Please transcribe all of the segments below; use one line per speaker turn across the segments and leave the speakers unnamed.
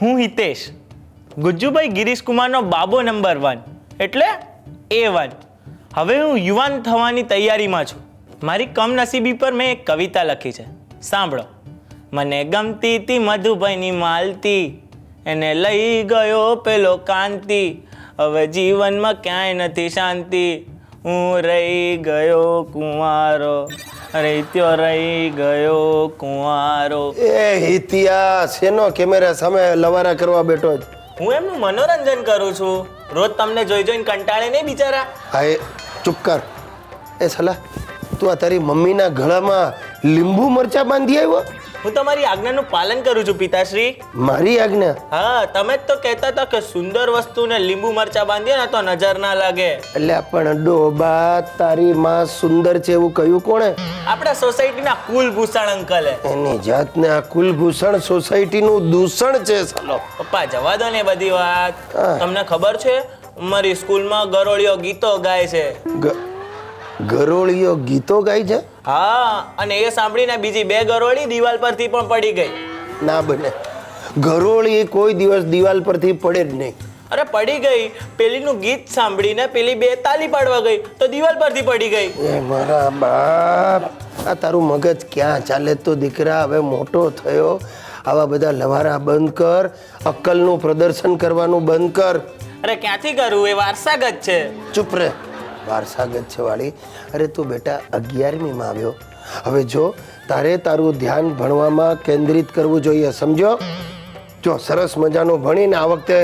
હું હિતેશ, ગુજ્જુભાઈ ગિરીશ કુમારનો બાબો નંબર 1 એટલે A1. હવે હું યુવાન થવાની તૈયારીમાં છું. મારી કમનસીબી પર મેં એક કવિતા લખી છે, સાંભળો. મને ગમતી તી મધુભાઈની માલતી, એને લઈ ગયો પેલો કાંતિ, હવે જીવનમાં ક્યાંય નથી શાંતિ, હું રહી ગયો કુંવારો, રેત્યો રહી ગયો કુંવારો.
એ હિતિયા શેનો કેમેરા સામે લવારા કરવા બેઠો જ?
હું એમનું મનોરંજન કરું છું. રોજ તમને જોઈ જોઈને કંટાળે નહીં બિચારા.
હા એ ચૂપ કર. એ સલા તું આ તારી મમ્મીના ગળામાં લીંબુ મરચા બાંધી આવ્યો?
હું તમારી આજ્ઞાનું પાલન કરું છું પિતાશ્રી.
મારી આજ્ઞા?
હા, તમે જ તો કહેતા હતા કે સુંદર વસ્તુને લીંબુ મરચા બાંધીએ ને તો નજર ના લાગે.
એટલે પણ ડોબા તારી માં સુંદર છે એવું કહ્યું કોણે?
આપણા સોસાયટીના કુલભૂષણ અંકલે.
એની જાતને આ કુલભૂષણ સોસાયટીનું દૂષણ છે સાલો.
પપ્પા જવા દો ને બધી વાત. તમને ખબર છે મારી સ્કૂલમાં ગરોળીઓ ગીતો ગાય છે.
ગરોળીઓ ગીતો ગાય છે?
હા, અને એ સાંભળીને બીજી 2 ગરોળી દિવાલ પરથી પણ પડી ગઈ.
ના બને, ગરોળી કોઈ દિવસ દિવાલ પરથી પડે જ નહીં.
અરે પડી ગઈ. પેલીનું ગીત સાંભળીને પેલી 2 તાલી પાડવા ગઈ તો દિવાલ પરથી પડી ગઈ.
એ મારા બાપ, આ તારું મગજ ક્યાં ચાલે? તો દીકરા હવે મોટો થયો, આવા બધા લવારા બંધ કર, અક્કલનું પ્રદર્શન કરવાનું બંધ કર.
અરે ક્યાંથી કરું, એ વારસાગત છે.
ચૂપ રે, વારસાગત છે વાળી. અરે તું બેટા 11મીમાં આવ્યો, હવે જો તારે તારું ધ્યાન ભણવામાં કેન્દ્રિત કરવું જોઈએ, સમજો? જો સરસ મજાનું ભણીને આ વખતે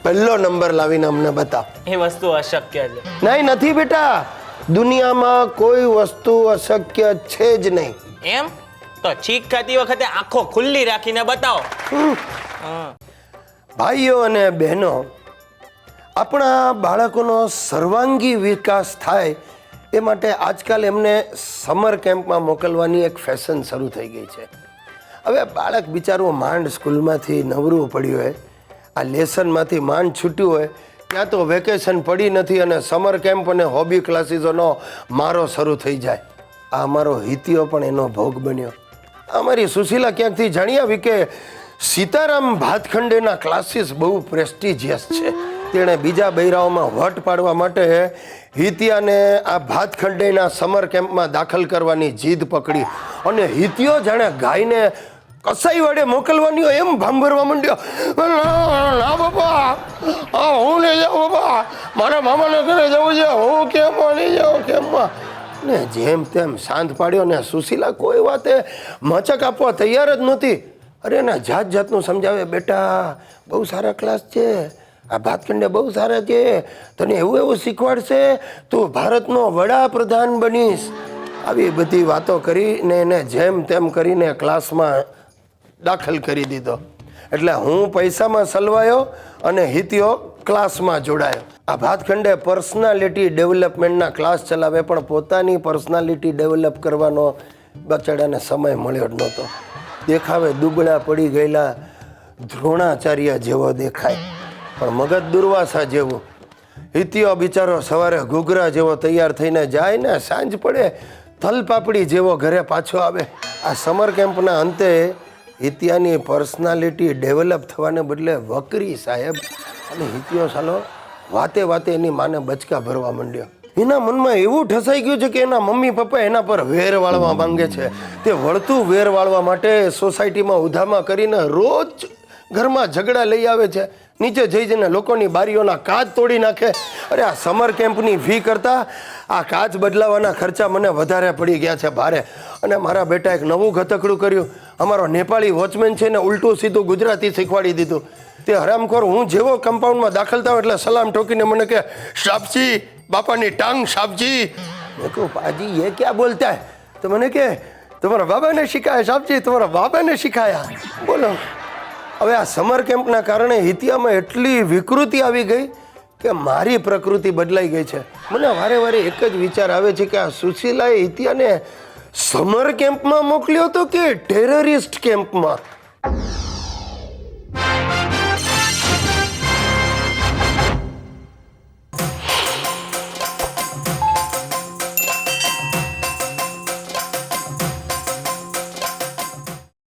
પહેલો નંબર લાવીને અમને બતાવ.
એ વસ્તુ અશક્ય છે.
નહીં, નથી બેટા, દુનિયામાં કોઈ વસ્તુ અશક્ય છે જ નહીં.
એમ તો છીક ખાતી વખતે આંખો ખુલ્લી રાખીને બતાવો.
ભાઈઓ અને બહેનો, આપણા બાળકોનો સર્વાંગી વિકાસ થાય એ માટે આજકાલ એમને સમર કેમ્પમાં મોકલવાની એક ફેશન શરૂ થઈ ગઈ છે. હવે બાળક બિચારું માંડ સ્કૂલમાંથી નવરું પડ્યું હોય, આ લેસનમાંથી માંડ છૂટ્યું હોય, ત્યાં તો વેકેશન પડી નથી અને સમર કેમ્પ અને હોબી ક્લાસીસોનો મારો શરૂ થઈ જાય. આ અમારો હિતિયો પણ એનો ભોગ બન્યો. અમારી સુશીલા ક્યાંકથી જાણી આવી કે સીતારામ ભાતખંડેના ક્લાસીસ બહુ પ્રેસ્ટિજિયસ છે. તેણે બીજા બૈરાઓમાં વટ પાડવા માટે હિતિયાને આ ભાતખંડેના સમર કેમ્પમાં દાખલ કરવાની જીદ પકડી અને હિતિયો જાણે ગાયને કસાઈ વડે મોકલવાની હોય એમ ભાંભરવા માંડ્યો. ના બાપા, હું નહીં જાઉં બાપા, મારા મામાને ઘરે જવું છે, હું કેમમાં નહીં જાઉં, કેમમાં. ને જેમ તેમ શાંત પાડ્યો ને સુશીલા કોઈ વાતે મચક આપવા તૈયાર જ નહોતી. અરે ના જાત જાતનું સમજાવે, બેટા બહુ સારા ક્લાસ છે, આ ભાતખંડે બહુ સારા છે, તને એવું એવું શીખવાડશે, તું ભારતનો વડાપ્રધાન બનીશ. આવી બધી વાતો કરીને એને જેમ તેમ કરીને ક્લાસમાં દાખલ કરી દીધો. એટલે હું પૈસામાં સલવાયો અને હિતિયો ક્લાસમાં જોડાયો. આ ભાતખંડે પર્સનાલિટી ડેવલપમેન્ટના ક્લાસ ચલાવે, પણ પોતાની પર્સનાલિટી ડેવલપ કરવાનો બચાડાને સમય મળ્યો જ નહોતો. દેખાવે દુબળા પડી ગયેલા દ્રોણાચાર્ય જેવો દેખાય, પણ મગજ દુર્વાસા જેવું. હિતિયો બિચારો સવારે ઘૂઘરા જેવો તૈયાર થઈને જાય ને સાંજ પડે થલપાપડી જેવો ઘરે પાછો આવે. આ સમર કેમ્પના અંતે હિતિયાની પર્સનાલિટી ડેવલપ થવાને બદલે વકરી સાહેબ. અને હિતિયો સાલો વાતે વાતે એની માને બચકા ભરવા માંડ્યો. એના મનમાં એવું ઠસાઈ ગયું છે કે એના મમ્મી પપ્પા એના પર વેર વાળવા માંગે છે. તે વળતું વેર વાળવા માટે સોસાયટીમાં ઉધામા કરીને રોજ ઘરમાં ઝઘડા લઈ આવે છે. નીચે જઈ જઈને લોકોની બારીઓના કાચ તોડી નાખે. અરે આ સમર કેમ્પની ફી કરતાં આ કાચ બદલાવાના ખર્ચા મને વધારે પડી ગયા છે ભારે. અને મારા બેટા એક નવું ગતકડું કર્યું. અમારો નેપાળી વોચમેન છે ને ઉલટું સીધું ગુજરાતી શીખવાડી દીધું. તે હરામખોર હું જેવો કમ્પાઉન્ડમાં દાખલ થાવ એટલે સલામ ઠોકીને મને કે સાબજી, બાપાની ટાંગ સાબજી. મેં કહું પાજી ये क्या बोलता है? તો મને કે તમારા બાબાને શીખાયા સાબજી, તમારા બાબાને શીખાયા. બોલો. હવે આ સમર કેમ્પના કારણે હિતિયામાં એટલી વિકૃતિ આવી ગઈ કે મારી પ્રકૃતિ બદલાઈ ગઈ છે. મને વારે વારે એક જ વિચાર આવે છે કે આ સુશીલાએ હિતિયાને સમર કેમ્પમાં મોકલ્યો હતો કે ટેરરિસ્ટ કેમ્પમાં?